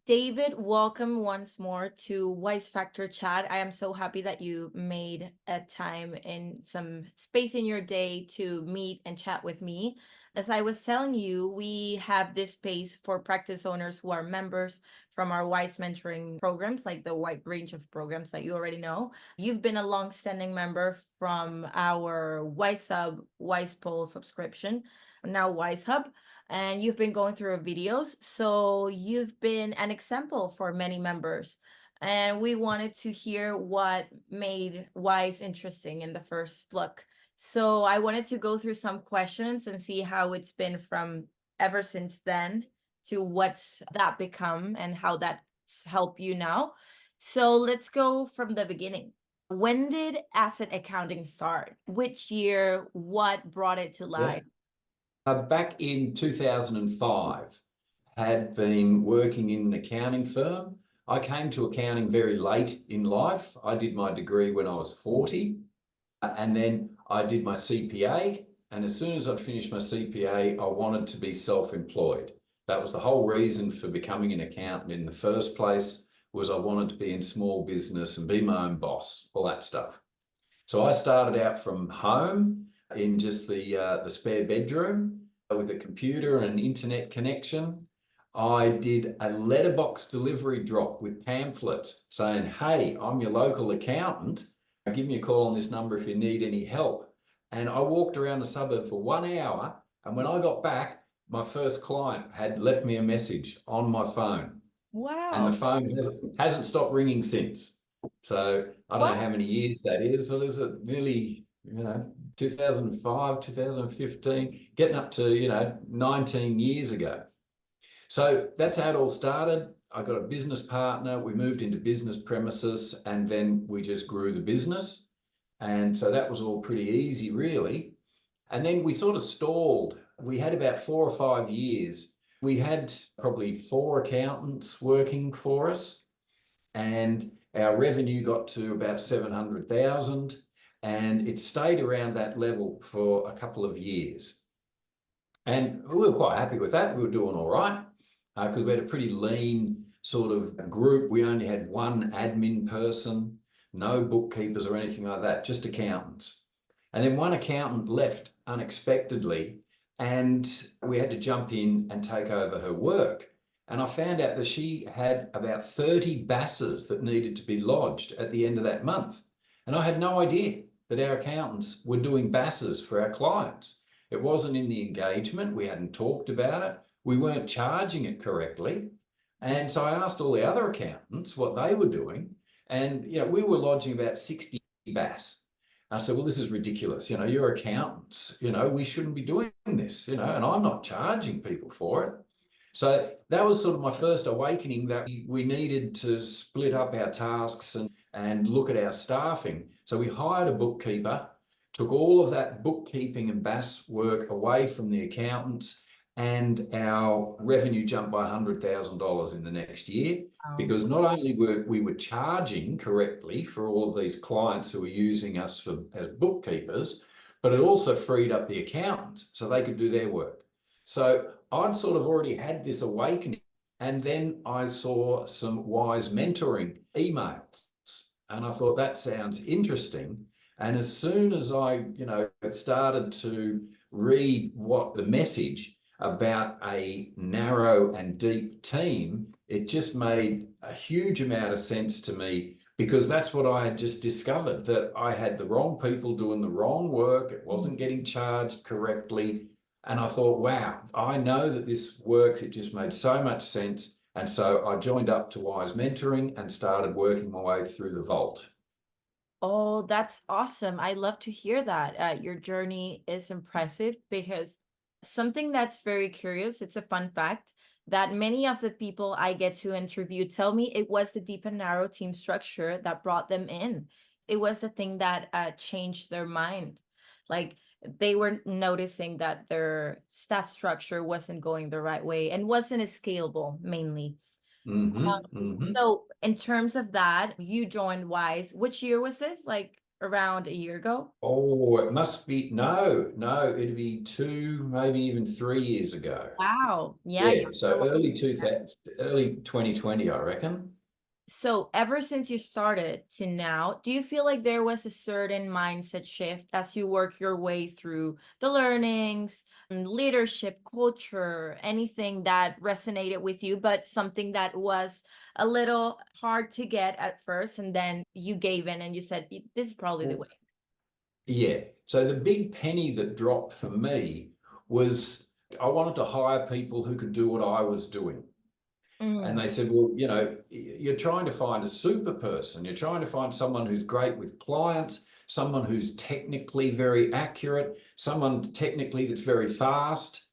David, welcome once more to WizeFactor Chat. I am so happy that you made a time and some space in your day to meet and chat with me. As I was telling you, we have this space for practice owners who are members from our Wize mentoring programs, like the wide range of programs that you already know. You've been a long-standing member from our Wize Sub, Wize Poll subscription, now Wize Hub, and you've been going through our videos. So you've been an example for many members. And we wanted to hear what made Wize interesting in the first look. So I wanted to go through some questions and see how it's been from ever since then to what's that become and how that's helped you now. So let's go from the beginning. When did asset accounting start? Which year? What brought it to Yeah. life? Back in 2005, had been working in an accounting firm. I came to accounting very late in life. I did my degree when I was 40, and then I did my CPA. And as soon as I'd finished my CPA, I wanted to be self-employed. That was the whole reason for becoming an accountant in the first place, was I wanted to be in small business and be my own boss, all that stuff. So I started out from home in just the spare bedroom with a computer and internet connection. I did a letterbox delivery drop with pamphlets saying, "Hey, I'm your local accountant. Give me a call on this number if you need any help." And I walked around the suburb for 1 hour. And when I got back, my first client had left me a message on my phone. And the Wow. phone hasn't stopped ringing since. So I don't know What? how many years that is. What is it? Nearly, 2005, 2015, getting up to, 19 years ago. So that's how it all started. I got a business partner. We moved into business premises, and then we just grew the business. And so that was all pretty easy, really. And then we sort of stalled. We had about 4 or 5 years. We had probably four accountants working for us, and our revenue got to about 700,000, and it stayed around that level for a couple of years. And we were quite happy with that. We were doing all right because we had a pretty lean sort of group. We only had one admin person, no bookkeepers or anything like that, just accountants. And then one accountant left unexpectedly, and we had to jump in and take over her work. And I found out that she had about 30 BASs that needed to be lodged at the end of that month. And I had no idea that our accountants were doing BASs for our clients. It wasn't in the engagement. We hadn't talked about it. We weren't charging it correctly. And so I asked all the other accountants what they were doing. And we were lodging about 60 BAS. I said, well, this is ridiculous. You're accountants. We shouldn't be doing this, and I'm not charging people for it. So that was sort of my first awakening that we needed to split up our tasks and look at our staffing. So we hired a bookkeeper, took all of that bookkeeping and BAS work away from the accountants, and our revenue jumped by $100,000 in the next year, Wow. because not only were we charging correctly for all of these clients who were using us as bookkeepers, but it also freed up the accountants so they could do their work. So I'd sort of already had this awakening, and then I saw some Wize mentoring emails, and I thought that sounds interesting. And as soon as I, started to read what the message about a narrow and deep team, it just made a huge amount of sense to me, because that's what I had just discovered, that I had the wrong people doing the wrong work. It wasn't getting charged correctly. And I thought, wow, I know that this works. It just made so much sense. And so I joined up to Wize Mentoring and started working my way through the vault. Oh, that's awesome. I love to hear that. Your journey is impressive because something that's very curious, it's a fun fact that many of the people I get to interview tell me it was the deep and narrow team structure that brought them in. It was the thing that changed their mind. Like they were noticing that their staff structure wasn't going the right way and wasn't as scalable mainly. Hmm. So in terms of that, you joined Wize. Which year was this? Like around a year ago? Oh, it must be, no, it'd be 2, maybe even 3 years ago. Wow. Yeah, Yeah, you're so still on. early 2000, early 2020, I reckon. So ever since you started to now, do you feel like there was a certain mindset shift as you work your way through the learnings, leadership, culture, anything that resonated with you, but something that was a little hard to get at first, and then you gave in and you said, this is probably the way. Yeah. So the big penny that dropped for me was I wanted to hire people who could do what I was doing. And Mm, they said, well, you're trying to find a super person. You're trying to find someone who's great with clients, someone who's technically very accurate, someone technically that's very fast,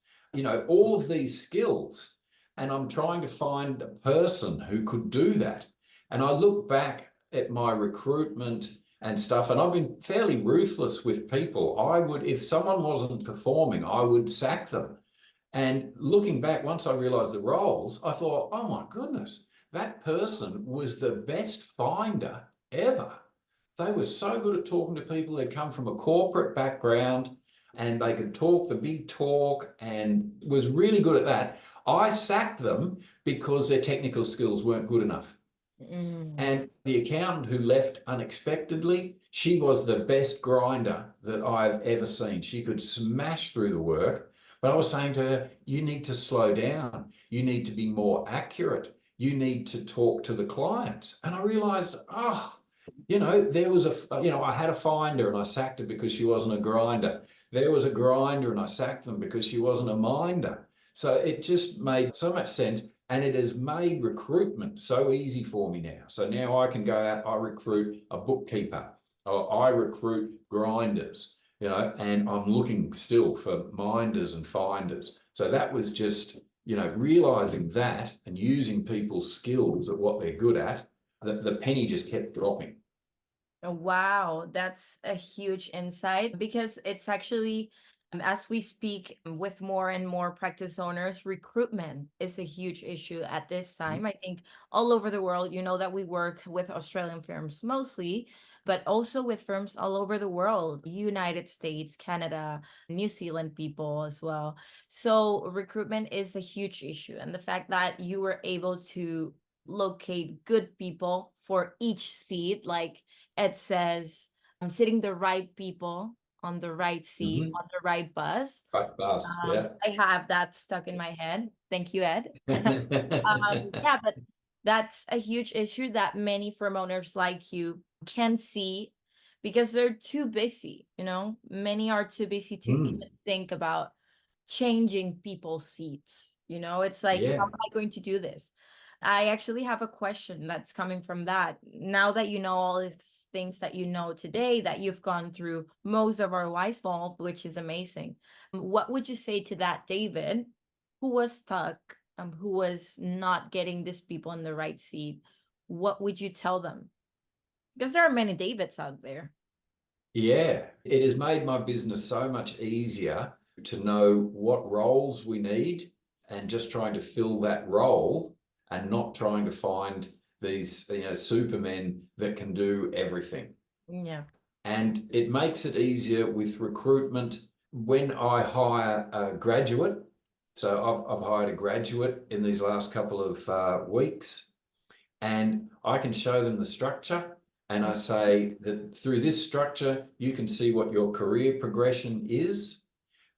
all of these skills. And I'm trying to find a person who could do that. And I look back at my recruitment and stuff, and I've been fairly ruthless with people. I would, if someone wasn't performing, I would sack them. And looking back, once I realized the roles, I thought, oh my goodness, that person was the best finder ever. They were so good at talking to people. They'd come from a corporate background and they could talk the big talk and was really good at that. I sacked them because their technical skills weren't good enough. mm. And the accountant who left unexpectedly, she was the best grinder that I've ever seen. She could smash through the work. But I was saying to her, you need to slow down. You need to be more accurate. You need to talk to the clients. And I realized, there was I had a finder and I sacked her because she wasn't a grinder. There was a grinder and I sacked them because she wasn't a minder. So it just made so much sense. And it has made recruitment so easy for me now. So now I can go out, I recruit a bookkeeper, or I recruit grinders, and I'm looking still for minders and finders. So that was just, realizing that and using people's skills at what they're good at, the penny just kept dropping. Wow, that's a huge insight because it's actually, as we speak with more and more practice owners, recruitment is a huge issue at this time. I think all over the world, you know that we work with Australian firms mostly, but also with firms all over the world, United States, Canada, New Zealand people as well. So recruitment is a huge issue. And the fact that you were able to locate good people for each seat, like it says, I'm sitting the right people on the right seat Mm-hmm. on the right bus. Right bus, yeah. I have that stuck in my head. Thank you, Ed. Yeah, but that's a huge issue that many firm owners like you can see because they're too busy, Many are too busy to even Mm, think about changing people's seats. It's like, how yeah. am I going to do this? I actually have a question that's coming from that. Now that you know all these things that you know today, that you've gone through most of our wise ball, which is amazing. What would you say to that, David, who was stuck, who was not getting these people in the right seat? What would you tell them? Because there are many Davids out there. Yeah, it has made my business so much easier to know what roles we need and just trying to fill that role and not trying to find these, supermen that can do everything. Yeah. And it makes it easier with recruitment when I hire a graduate. So I've hired a graduate in these last couple of weeks, and I can show them the structure. And I say that through this structure, you can see what your career progression is.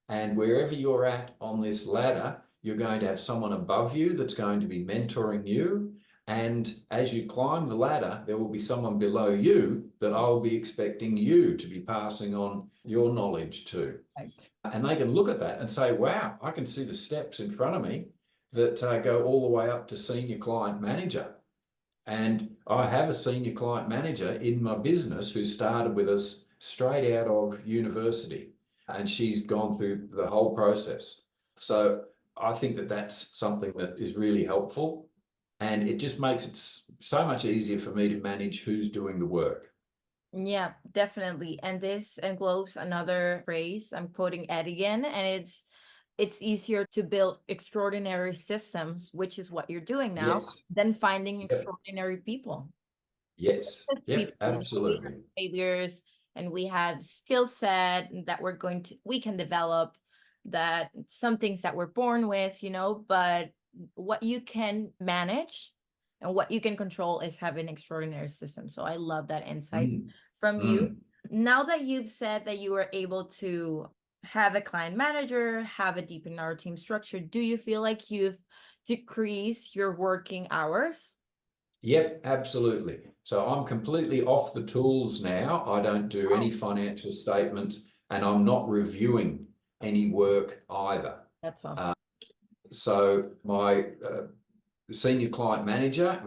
And wherever you're at on this ladder, you're going to have someone above you that's going to be mentoring you. And as you climb the ladder, there will be someone below you that I'll be expecting you to be passing on your knowledge to. Right. And they can look at that and say, wow, I can see the steps in front of me that go all the way up to senior client manager. And I have a senior client manager in my business who started with us straight out of university, and she's gone through the whole process. So I think that that's something that is really helpful, and it just makes it so much easier for me to manage who's doing the work. Yeah, definitely. And this englobes another phrase. I'm quoting Ed again, and it's it's easier to build extraordinary systems, which is what you're doing now, Yes. than finding Yep. extraordinary people. Yes. People, Yep. we have Absolutely. behaviors and we have skill set that we can develop, that some things that we're born with, but what you can manage and what you can control is having extraordinary systems. So I love that insight Mm. from you. Mm. Now that you've said that you were able to have a client manager, have a deep in our team structure, do you feel like you've decreased your working hours? Yep, absolutely. So I'm completely off the tools now. I don't do Oh, any financial statements and I'm not reviewing any work either. that's awesome. Uh, so my senior client manager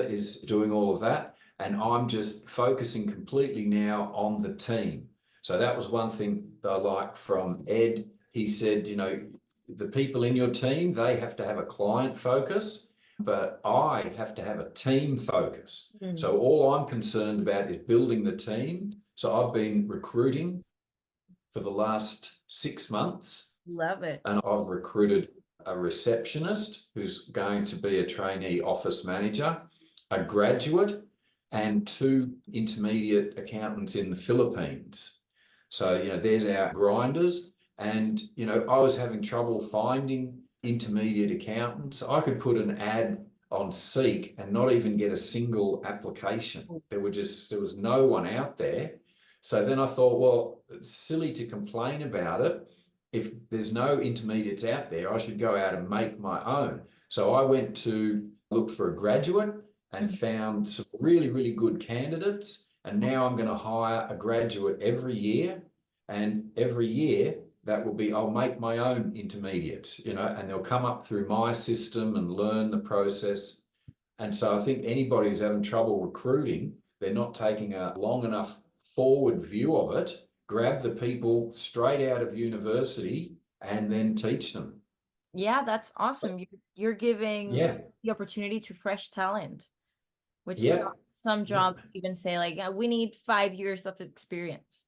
is doing all of that. And I'm just focusing completely now on the team. So that was one thing that I like from Ed. He said, the people in your team, they have to have a client focus, but I have to have a team focus. Mm, So all I'm concerned about is building the team. So I've been recruiting for the last 6 months, love it. and I've recruited a receptionist who's going to be a trainee office manager, a graduate, and two intermediate accountants in the Philippines. So, there's our grinders. And, I was having trouble finding intermediate accountants. I could put an ad on Seek and not even get a single application. There was no one out there. So then I thought, well, it's silly to complain about it. If there's no intermediates out there, I should go out and make my own. So I went to look for a graduate and Mhm. found some really, really good candidates. And now I'm going to hire a graduate every year. And every year I'll make my own intermediates, and they'll come up through my system and learn the process. And so I think anybody who's having trouble recruiting, they're not taking a long enough forward view of it. Grab the people straight out of university and then teach them. Yeah, that's awesome. You're giving Yeah. the opportunity to fresh talent, which Yep. some Yep. jobs even say like, we need 5 years of experience."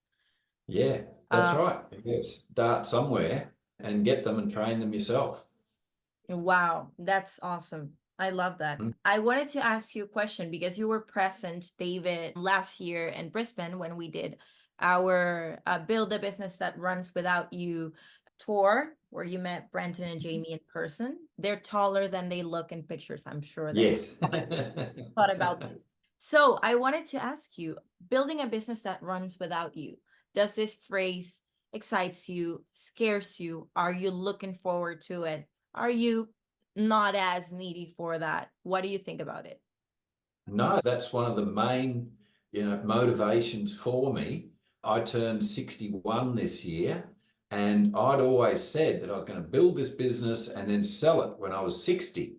Yeah. That's Uh, right. Yes. Start somewhere and get them and train them yourself. wow, that's awesome. I love that. Mm. I wanted to ask you a question because you were present, David, last year in Brisbane when we did our Build a Business That Runs Without You tour, where you met Brenton and Jamie in person. They're taller than they look in pictures. I'm sure that Yes. thought about this. So I wanted to ask you, building a business that runs without you, does this phrase excites you, scares you? Are you looking forward to it? Are you not as needy for that? What do you think about it? No, that's one of the main, motivations for me. I turned 61 this year, and I'd always said that I was going to build this business and then sell it when I was 60.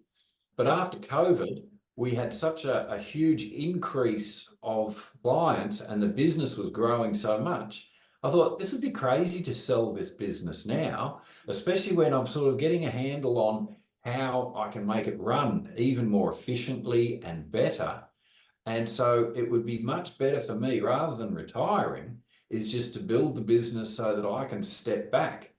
But Oh, after COVID, we had such a huge increase of clients and the business was growing so much. I thought this would be crazy to sell this business now, especially when I'm sort of getting a handle on how I can make it run even more efficiently and better. And so it would be much better for me, rather than retiring, is just to build the business so that I can step back.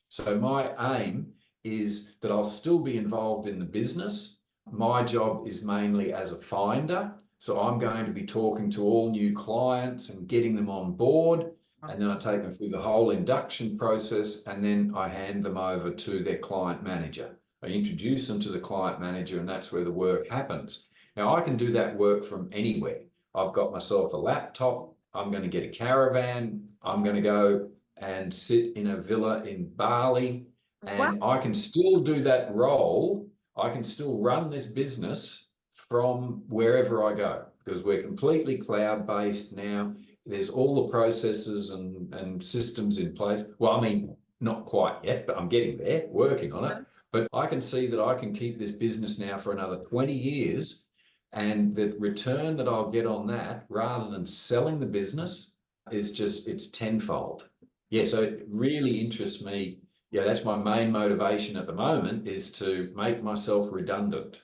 So my aim is that I'll still be involved in the business. My job is mainly as a finder. So I'm going to be talking to all new clients and getting them on board. And then I take them through the whole induction process and then I hand them over to their client manager. I introduce them to the client manager and that's where the work happens. Now I can do that work from anywhere. I've got myself a laptop. I'm going to get a caravan. I'm going to go and sit in a villa in Bali, wow. and I can still do that role. I can still run this business from wherever I go because we're completely cloud-based now. There's all the processes and systems in place. Well, I mean, not quite yet, but I'm getting there, working on it. But I can see that I can keep this business now for another 20 years. And the return that I'll get on that, rather than selling the business, it's tenfold. Yeah, so it really interests me. Yeah, that's my main motivation at the moment is to make myself redundant.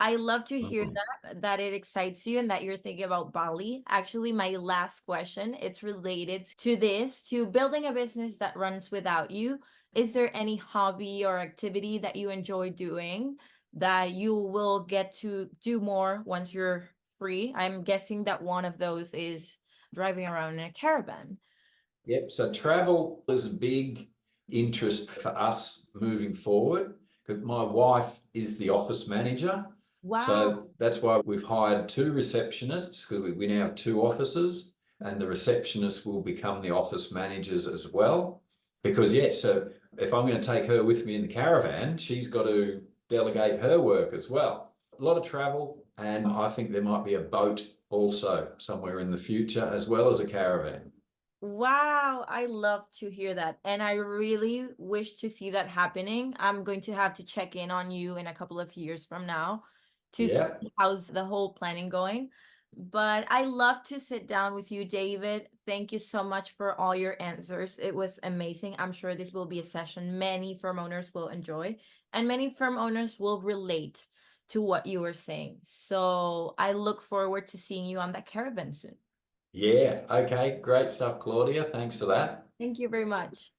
I love to hear Mm. that it excites you and that you're thinking about Bali. Actually, my last question, it's related to this, to building a business that runs without you. Is there any hobby or activity that you enjoy doing that you will get to do more once you're free? I'm guessing that one of those is driving around in a caravan. Yep. So travel is a big interest for us moving forward. But my wife is the office manager. Wow. So that's why we've hired two receptionists, because we now have two offices, and the receptionists will become the office managers as well. Because, yeah, so if I'm going to take her with me in the caravan, she's got to delegate her work as well. A lot of travel, and I think there might be a boat also somewhere in the future, as well as a caravan. Wow, I love to hear that. And I really wish to see that happening. I'm going to have to check in on you in a couple of years from now to see Yeah. how's the whole planning going. But I love to sit down with you, David. Thank you so much for all your answers. It was amazing. I'm sure this will be a session many firm owners will enjoy, and many firm owners will relate to what you were saying. So I look forward to seeing you on that caravan soon. Yeah. Okay. Great stuff, Claudia. Thanks for that. Thank you very much.